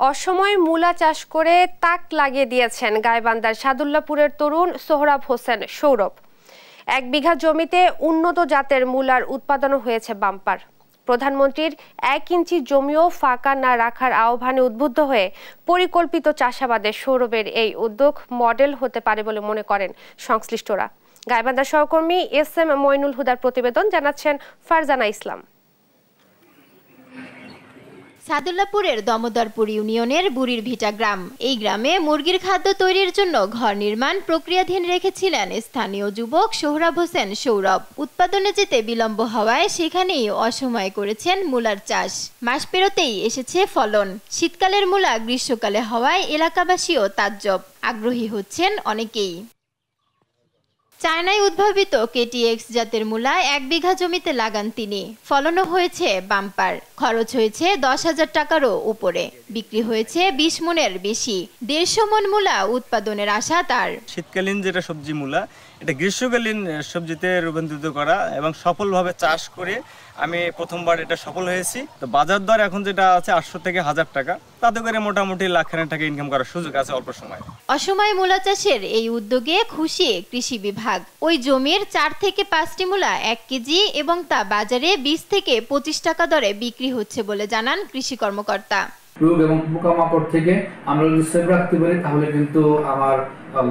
অসময়ে মূলা চাষ করে তাক লাগিয়ে দিয়েছেন গাইবান্ধার সাদুল্লাপুরের তরুণ সোহরাব হোসেন সৌরভ। 1 বিঘা জমিতে উন্নত জাতের মূলার উৎপাদনও হয়েছে বাম্পার। প্রধানমন্ত্রীর 1 ইঞ্চি জমিও ফাঁকা না রাখার আহ্বানে উদ্বুদ্ধ হয়ে পরিকল্পিত চাষাবাদে সৌরভের এই উদ্যোগ মডেল হতে পারে বলে মনে করেন সংশ্লিষ্টরা। গাইবান্ধার সহকর্মী SM মইনুল হুদার প্রতিবেদন, জানাচ্ছেন ফারজানা ইসলাম। সাদুল্লাপুরের দমোদরপুর ইউনিয়নের বুড়ির ভিটা গ্রাম। এই গ্রামে মুরগির খাদ্য তৈরির জন্য ঘর নির্মাণ প্রক্রিয়াধীন রেখেছিলেন স্থানীয় যুবক সোহরাব হোসেন সৌরভ। উৎপাদনে যেতে বিলম্ব হওয়ায় সেখানেই অসময়ে করেছেন মূলার চাষ। মাস পেরোতেই এসেছে ফলন। শীতকালের মূলা গ্রীষ্মকালে হওয়ায় এলাকাবাসীও তাজ্জব। আগ্রহী হচ্ছেন অনেকেই। চায়নায় উদ্ভাবিত KTX জাতের মূলা 1 বিঘা জমিতে লাগান তিনি। ফলনও হয়েছে বাম্পার। খরচ হয়েছে 10,000 টাকারও উপরে। বিক্রি হয়েছে 20 মনের বেশি। 150 মন মূলা উৎপাদনের আশা তার। শীতকালীন যেটা সবজি মূলা, এটা গ্রীষ্মকালীন সবজিতে রূপান্তরিত করা এবং সফলভাবে চাষ করে আমি প্রথমবার এটা সফল হয়েছি। তো বাজার দর এখন যেটা আছে 800 থেকে 1000 টাকা, তাতে করে মোটামুটি লাখখানেক টাকা ইনকাম করার সুযোগ আছে অল্প সময়। অসময়ে মূলা চাষের এই উদ্যোগে খুশি কৃষি বিভাগ। ওই জমির 4 থেকে 5টি মূলা 1 কেজি এবং তা বাজারে 20 থেকে 25 টাকা দরে বিক্রি হচ্ছে বলে জানান কৃষি কর্মকর্তা। রোগ এবং পোকামাকড় থেকে আমরা যদি সেভ রাখতে পারি তাহলে কিন্তু আমার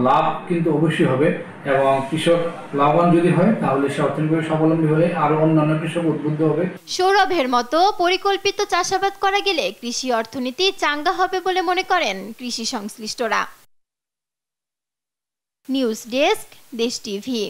লাভ কিন্তু অবশ্যই হবে এবং কৃষক লাভবান যদি হয় তাহলে সে অর্থনৈতিকভাবে স্বাবলম্বী হলে আরো অন্যান্য কৃষক উদ্বুদ্ধ হবে। সৌরভের মতো পরিকল্পিত চাষাবাদ করা গেলে কৃষি অর্থনীতি চাঙ্গা হবে বলে মনে করেন কৃষি সংশ্লিষ্টরা। নিউজ ডেস্ক, দেশ টিভি।